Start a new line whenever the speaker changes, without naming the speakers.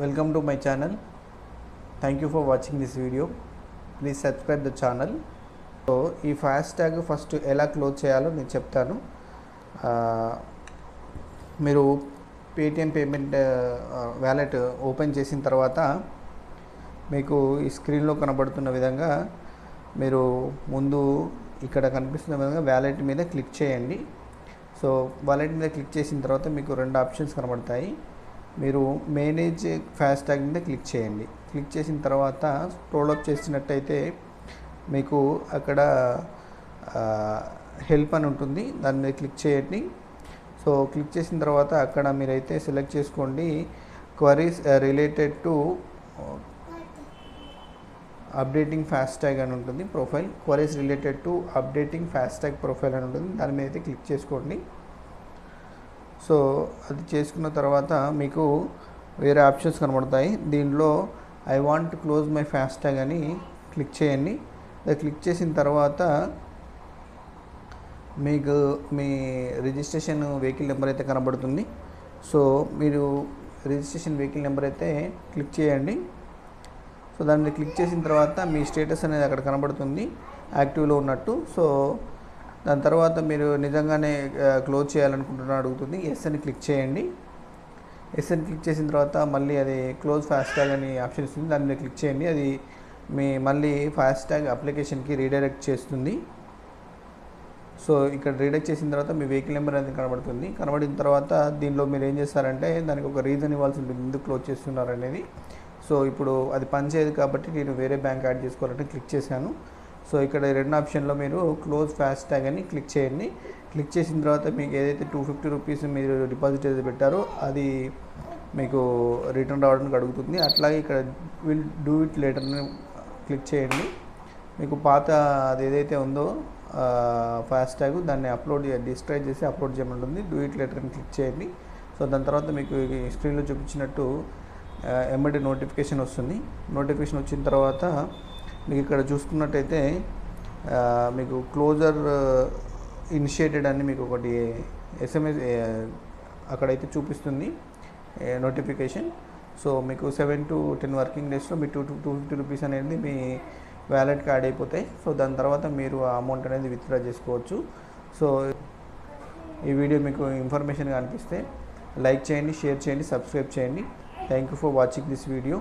Welcome to my channel. Thank you for watching this video. Please subscribe the channel. So ఈ FASTag first ఎలా close చేయాలో నేను చెప్తాను. మీరు పేటిఎం పేమెంట్ వ్యాలెట్ ఓపెన్ చేసిన తర్వాత మీకు ఈ స్క్రీన్లో కనబడుతున్న విధంగా మీరు ముందు ఇక్కడ కనిపిస్తున్న విధంగా వ్యాలెట్ మీద క్లిక్ చేయండి. సో వాలెట్ మీద క్లిక్ చేసిన తర్వాత మీకు రెండు ఆప్షన్స్ కనబడతాయి. మీరు మేనేజ్ ఫాస్టాగ్ మీద క్లిక్ చేయండి. క్లిక్ చేసిన తర్వాత స్క్రోల్ అప్ చేసినట్టయితే మీకు అక్కడ హెల్ప్ అని ఉంటుంది, దాని మీద క్లిక్ చేయండి. సో క్లిక్ చేసిన తర్వాత అక్కడ మీరైతే సెలెక్ట్ చేసుకోండి queries related to updating FASTag అని ఉంటుంది. Profile queries related to updating FASTag profile అని ఉంటుంది, దాని మీద అయితే క్లిక్ చేసుకోండి. సో అది చేసుకున్న తర్వాత మీకు వేరే ఆప్షన్స్ కనబడతాయి. దీనిలో I want to close my FASTag అని క్లిక్ చేయండి. అది క్లిక్ చేసిన తర్వాత మీకు మీ రిజిస్ట్రేషన్ వెహికల్ నెంబర్ అయితే కనబడుతుంది. సో మీరు రిజిస్ట్రేషన్ వెహికల్ నెంబర్ అయితే క్లిక్ చేయండి. సో దాని మీద క్లిక్ చేసిన తర్వాత మీ స్టేటస్ అనేది అక్కడ కనబడుతుంది యాక్టివ్లో ఉన్నట్టు. సో దాని తర్వాత మీరు నిజంగానే క్లోజ్ చేయాలనుకుంటున్నా అడుగుతుంది. ఎస్ అని క్లిక్ చేయండి. ఎస్ అని క్లిక్ చేసిన తర్వాత మళ్ళీ అది క్లోజ్ ఫాస్టాగ్ అని ఆప్షన్ ఇస్తుంది, దాని మీద క్లిక్ చేయండి. అది మీ మళ్ళీ ఫాస్టాగ్ అప్లికేషన్కి రీడైరెక్ట్ చేస్తుంది. సో ఇక్కడ రీడైరెక్ట్ చేసిన తర్వాత మీ వెహికల్ నెంబర్ అనేది కనబడుతుంది. కనబడిన తర్వాత దీనిలో మీరు ఏం చేస్తారంటే దానికి ఒక రీజన్ ఇవ్వాల్సి ఉంటుంది ఎందుకు క్లోజ్ చేస్తున్నారు అనేది. సో ఇప్పుడు అది పనిచేయదు కాబట్టి నేను వేరే బ్యాంక్ యాడ్ చేసుకోవాలంటే క్లిక్ చేశాను. సో ఇక్కడ రెండు ఆప్షన్లో మీరు క్లోజ్ ఫాస్టాగ్ అని క్లిక్ చేయండి. క్లిక్ చేసిన తర్వాత మీకు ఏదైతే 250 రూపీస్ మీరు డిపాజిట్ ఏదైతే పెట్టారో అది మీకు రిటర్న్ రావడానికి అడుగుతుంది. అట్లాగే ఇక్కడ విల్ డూ ఇట్ లేటర్ని క్లిక్ చేయండి. మీకు పాత అది ఏదైతే ఉందో ఫాస్టాగ్ దాన్ని డిస్క్రైబ్ చేసి అప్లోడ్ చేయమంటుంది. డూ ఇట్ లేటర్ అని క్లిక్ చేయండి. సో దాని తర్వాత మీకు స్క్రీన్లో చూపించినట్టు ఎమ్మడి నోటిఫికేషన్ వస్తుంది. నోటిఫికేషన్ వచ్చిన తర్వాత మీకు ఇక్కడ చూసుకున్నట్టయితే మీకు క్లోజర్ ఇనిషియేటెడ్ అని మీకు ఒకటి SMS అక్కడైతే చూపిస్తుంది నోటిఫికేషన్. సో మీకు 7 to 10 వర్కింగ్ డేస్లో మీ 250 రూపీస్ అనేది మీ వ్యాలెట్కి యాడ్ అయిపోతాయి. సో దాని తర్వాత మీరు ఆ అమౌంట్ అనేది విత్డ్రా చేసుకోవచ్చు. సో ఈ వీడియో మీకు ఇన్ఫర్మేషన్గా అనిపిస్తే లైక్ చేయండి, షేర్ చేయండి, సబ్స్క్రైబ్ చేయండి. Thank you for watching this video.